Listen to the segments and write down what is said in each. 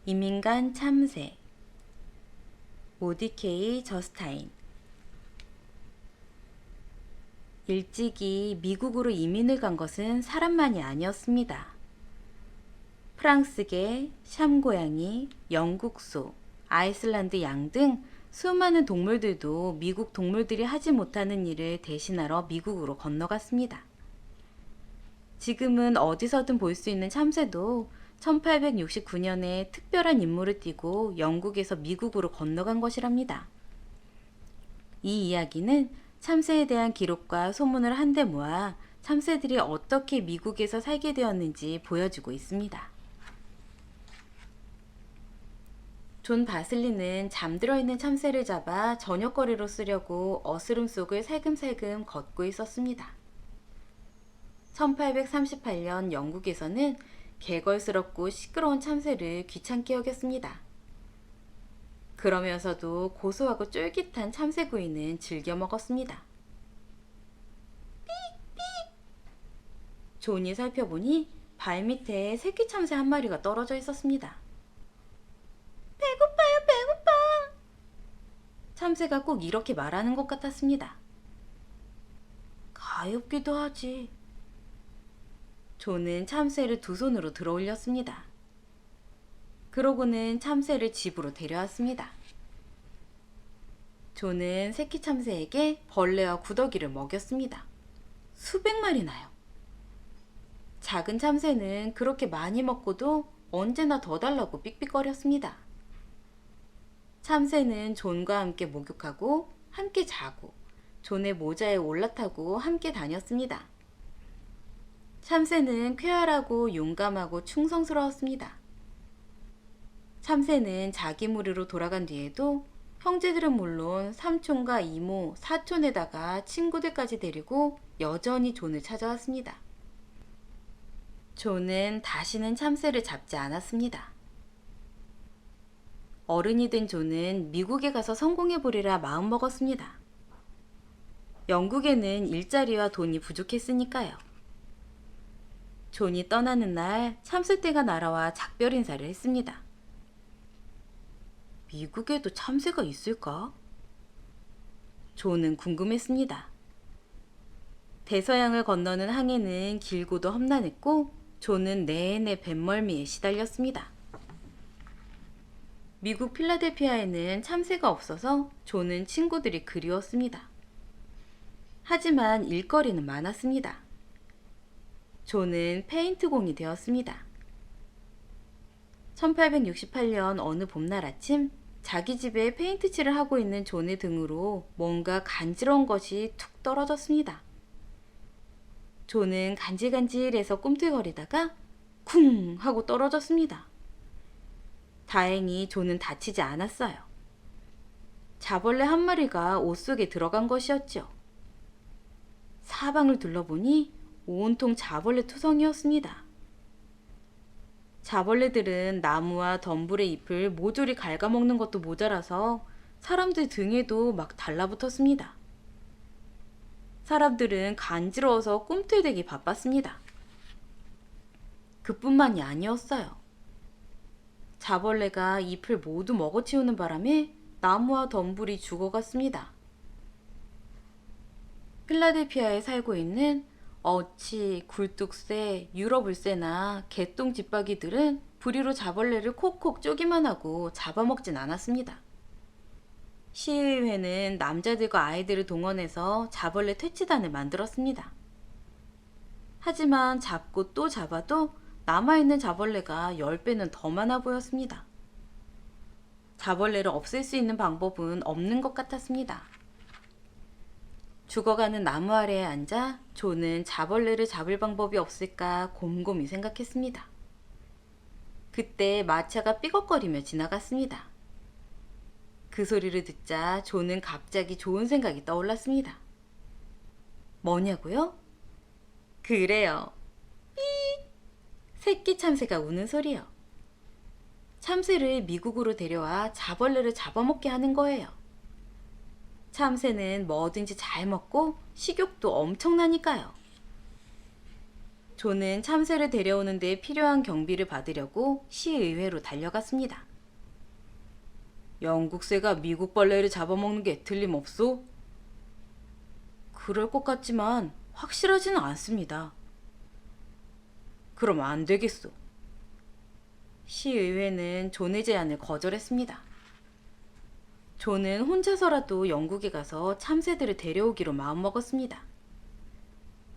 이민간 참새 모디케이 저스타인. 일찍이 미국으로 이민을 간 것은 사람만이 아니었습니다. 프랑스개, 샴고양이, 영국소, 아이슬란드 양 등 수많은 동물들도 미국 동물들이 하지 못하는 일을 대신하러 미국으로 건너갔습니다. 지금은 어디서든 볼 수 있는 참새도 1869년에 특별한 임무를 띠고 영국에서 미국으로 건너간 것이랍니다. 이 이야기는 참새에 대한 기록과 소문을 한데 모아 참새들이 어떻게 미국에서 살게 되었는지 보여주고 있습니다. 존 바슬리는 잠들어 있는 참새를 잡아 저녁거리로 쓰려고 어스름 속을 살금살금 걷고 있었습니다. 1838년 영국에서는 개걸스럽고 시끄러운 참새를 귀찮게 여겼습니다. 그러면서도 고소하고 쫄깃한 참새구이는 즐겨 먹었습니다. 존이 살펴보니 발밑에 새끼 참새 한 마리가 떨어져 있었습니다. 배고파요, 배고파. 참새가 꼭 이렇게 말하는 것 같았습니다. 가엾기도 하지. 존은 참새를 두 손으로 들어 올렸습니다. 그러고는 참새를 집으로 데려왔습니다. 존은 새끼 참새에게 벌레와 구더기를 먹였습니다. 수백 마리나요. 작은 참새는 그렇게 많이 먹고도 언제나 더 달라고 삑삑거렸습니다. 참새는 존과 함께 목욕하고 함께 자고 존의 모자에 올라타고 함께 다녔습니다. 참새는 쾌활하고 용감하고 충성스러웠습니다. 참새는 자기 무리로 돌아간 뒤에도 형제들은 물론 삼촌과 이모, 사촌에다가 친구들까지 데리고 여전히 존을 찾아왔습니다. 존은 다시는 참새를 잡지 않았습니다. 어른이 된 존은 미국에 가서 성공해보리라 마음먹었습니다. 영국에는 일자리와 돈이 부족했으니까요. 존이 떠나는 날 참새떼가 날아와 작별 인사를 했습니다. 미국에도 참새가 있을까? 존은 궁금했습니다. 대서양을 건너는 항해는 길고도 험난했고 존은 내내 뱃멀미에 시달렸습니다. 미국 필라델피아에는 참새가 없어서 존은 친구들이 그리웠습니다. 하지만 일거리는 많았습니다. 존은 페인트공이 되었습니다. 1868년 어느 봄날 아침 자기 집에 페인트 칠을 하고 있는 존의 등으로 뭔가 간지러운 것이 툭 떨어졌습니다. 존은 간질간질해서 꿈틀거리다가 쿵 하고 떨어졌습니다. 다행히 존은 다치지 않았어요. 자벌레 한 마리가 옷 속에 들어간 것이었죠. 사방을 둘러보니 온통 자벌레 투성이었습니다. 자벌레들은 나무와 덤불의 잎을 모조리 갉아먹는 것도 모자라서 사람들 등에도 막 달라붙었습니다. 사람들은 간지러워서 꿈틀대기 바빴습니다. 그뿐만이 아니었어요. 자벌레가 잎을 모두 먹어치우는 바람에 나무와 덤불이 죽어갔습니다. 필라델피아에 살고 있는 어치, 굴뚝새, 유럽울새나 개똥집박이들은 부리로 자벌레를 콕콕 쪼기만 하고 잡아먹진 않았습니다. 시의회는 남자들과 아이들을 동원해서 자벌레 퇴치단을 만들었습니다. 하지만 잡고 또 잡아도 남아있는 자벌레가 10배는 더 많아 보였습니다. 자벌레를 없앨 수 있는 방법은 없는 것 같았습니다. 죽어가는 나무 아래에 앉아 존은 자벌레를 잡을 방법이 없을까 곰곰이 생각했습니다. 그때 마차가 삐걱거리며 지나갔습니다. 그 소리를 듣자 존은 갑자기 좋은 생각이 떠올랐습니다. 뭐냐고요? 그래요. 삐! 새끼 참새가 우는 소리요. 참새를 미국으로 데려와 자벌레를 잡아먹게 하는 거예요. 참새는 뭐든지 잘 먹고 식욕도 엄청나니까요. 존은 참새를 데려오는 데 필요한 경비를 받으려고 시의회로 달려갔습니다. 영국새가 미국 벌레를 잡아먹는 게 틀림없소? 그럴 것 같지만 확실하지는 않습니다. 그럼 안 되겠소. 시의회는 존의 제안을 거절했습니다. 존은 혼자서라도 영국에 가서 참새들을 데려오기로 마음먹었습니다.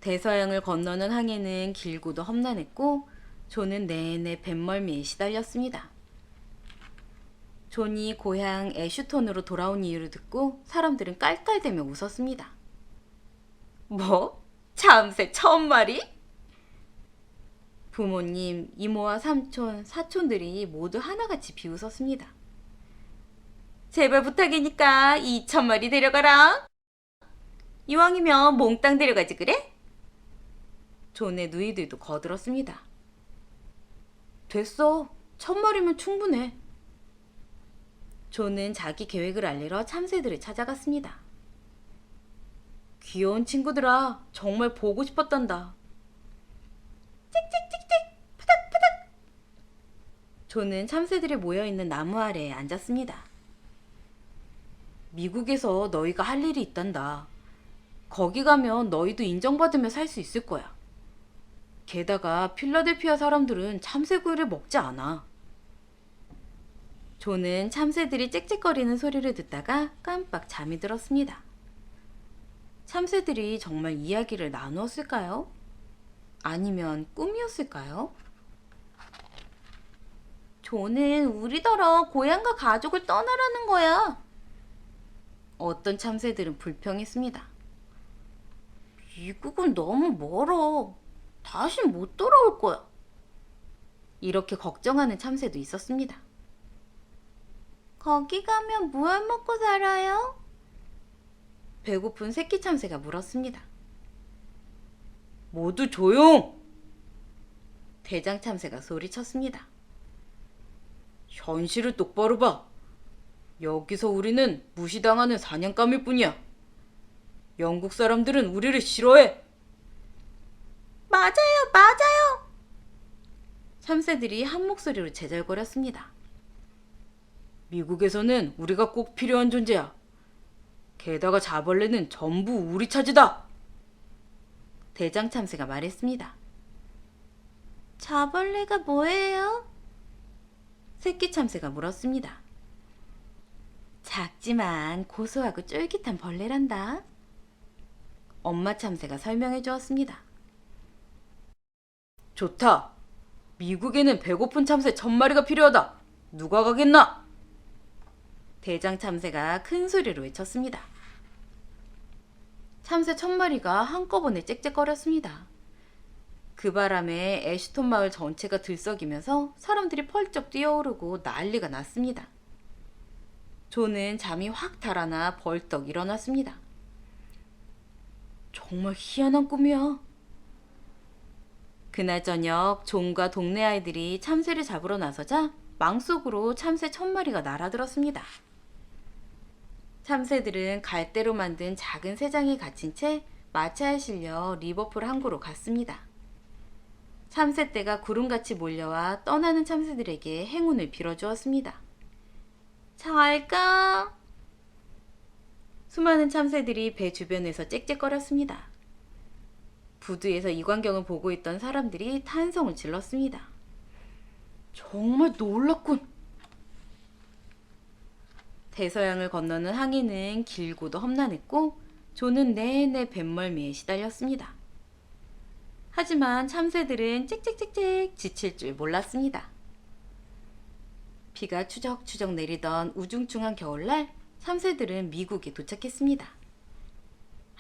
대서양을 건너는 항해는 길고도 험난했고 존은 내내 뱃멀미에 시달렸습니다. 존이 고향 애슈톤으로 돌아온 이유를 듣고 사람들은 깔깔대며 웃었습니다. 뭐? 참새 1000마리? 부모님, 이모와 삼촌, 사촌들이 모두 하나같이 비웃었습니다. 제발 부탁이니까 2000마리 데려가라. 이왕이면 몽땅 데려가지 그래? 존의 누이들도 거들었습니다. 됐어. 1000마리면 충분해. 존은 자기 계획을 알리러 참새들을 찾아갔습니다. 귀여운 친구들아, 정말 보고 싶었단다. 찍찍찍찍, 푸닥푸닥. 존은 참새들이 모여있는 나무 아래에 앉았습니다. 미국에서 너희가 할 일이 있단다. 거기 가면 너희도 인정받으며 살 수 있을 거야. 게다가 필라델피아 사람들은 참새구이를 먹지 않아. 존은 참새들이 짹짹거리는 소리를 듣다가 깜빡 잠이 들었습니다. 참새들이 정말 이야기를 나누었을까요? 아니면 꿈이었을까요? 존은 우리더러 고향과 가족을 떠나라는 거야. 어떤 참새들은 불평했습니다. 미국은 너무 멀어. 다신 못 돌아올 거야. 이렇게 걱정하는 참새도 있었습니다. 거기 가면 무얼 먹고 살아요? 배고픈 새끼 참새가 물었습니다. 모두 조용! 대장 참새가 소리쳤습니다. 현실을 똑바로 봐. 여기서 우리는 무시당하는 사냥감일 뿐이야. 영국 사람들은 우리를 싫어해. 맞아요, 맞아요. 참새들이 한 목소리로 제잘거렸습니다. 미국에서는 우리가 꼭 필요한 존재야. 게다가 자벌레는 전부 우리 차지다. 대장 참새가 말했습니다. 자벌레가 뭐예요? 새끼 참새가 물었습니다. 작지만 고소하고 쫄깃한 벌레란다. 엄마 참새가 설명해 주었습니다. 좋다. 미국에는 배고픈 참새 1000마리가 필요하다. 누가 가겠나? 대장 참새가 큰 소리로 외쳤습니다. 참새 1000마리가 한꺼번에 짹짹거렸습니다. 그 바람에 애슈톤 마을 전체가 들썩이면서 사람들이 펄쩍 뛰어오르고 난리가 났습니다. 존은 잠이 확 달아나 벌떡 일어났습니다. 정말 희한한 꿈이야. 그날 저녁 존과 동네 아이들이 참새를 잡으러 나서자 망 속으로 참새 1000마리가 날아들었습니다. 참새들은 갈대로 만든 작은 새장에 갇힌 채 마차에 실려 리버풀 항구로 갔습니다. 참새떼가 구름같이 몰려와 떠나는 참새들에게 행운을 빌어주었습니다. 잘 가. 수많은 참새들이 배 주변에서 짹짹거렸습니다. 부두에서 이 광경을 보고 있던 사람들이 탄성을 질렀습니다. 정말 놀랍군. 대서양을 건너는 항해는 길고도 험난했고 존은 내내 뱃멀미에 시달렸습니다. 하지만 참새들은 짹짹짹짹 지칠 줄 몰랐습니다. 비가 추적추적 내리던 우중충한 겨울날 참새들은 미국에 도착했습니다.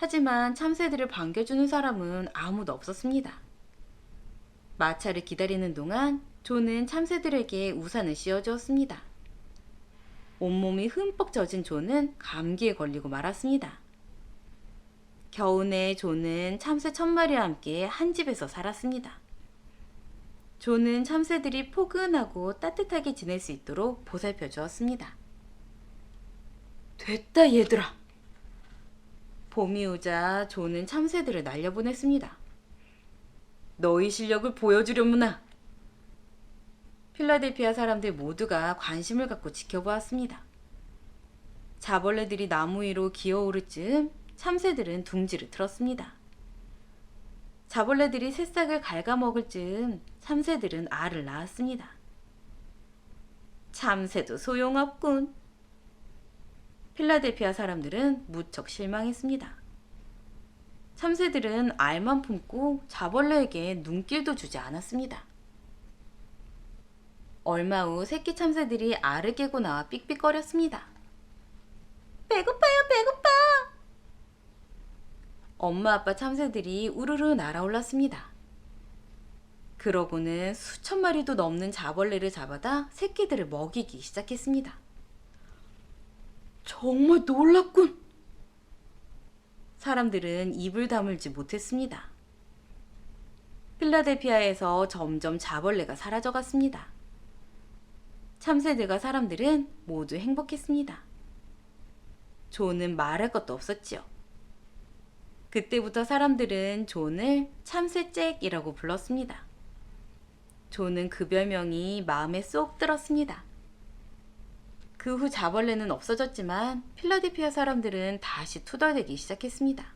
하지만 참새들을 반겨주는 사람은 아무도 없었습니다. 마차를 기다리는 동안 존은 참새들에게 우산을 씌워주었습니다. 온몸이 흠뻑 젖은 존은 감기에 걸리고 말았습니다. 겨우내 존은 참새 1000마리와 함께 한 집에서 살았습니다. 존은 참새들이 포근하고 따뜻하게 지낼 수 있도록 보살펴 주었습니다. 됐다 얘들아. 봄이 오자 존은 참새들을 날려보냈습니다. 너희 실력을 보여주려무나. 필라델피아 사람들 모두가 관심을 갖고 지켜보았습니다. 자벌레들이 나무 위로 기어오를 즈음 참새들은 둥지를 틀었습니다. 자벌레들이 새싹을 갉아먹을 즈음 참새들은 알을 낳았습니다. 참새도 소용없군. 필라델피아 사람들은 무척 실망했습니다. 참새들은 알만 품고 자벌레에게 눈길도 주지 않았습니다. 얼마 후 새끼 참새들이 알을 깨고 나와 삑삑거렸습니다. 배고파요, 배고파! 엄마 아빠 참새들이 우르르 날아올랐습니다. 그러고는 수천 마리도 넘는 자벌레를 잡아다 새끼들을 먹이기 시작했습니다. 정말 놀랍군. 사람들은 입을 다물지 못했습니다. 필라델피아에서 점점 자벌레가 사라져갔습니다. 참새들과 사람들은 모두 행복했습니다. 존은 말할 것도 없었지요. 그때부터 사람들은 존을 참새잭이라고 불렀습니다. 존은 그 별명이 마음에 쏙 들었습니다. 그 후 자벌레는 없어졌지만 필라델피아 사람들은 다시 투덜대기 시작했습니다.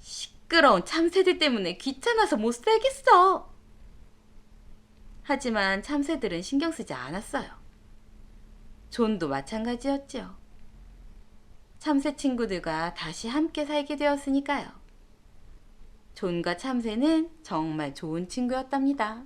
시끄러운 참새들 때문에 귀찮아서 못 살겠어. 하지만 참새들은 신경 쓰지 않았어요. 존도 마찬가지였지요. 참새 친구들과 다시 함께 살게 되었으니까요. 존과 참새는 정말 좋은 친구였답니다.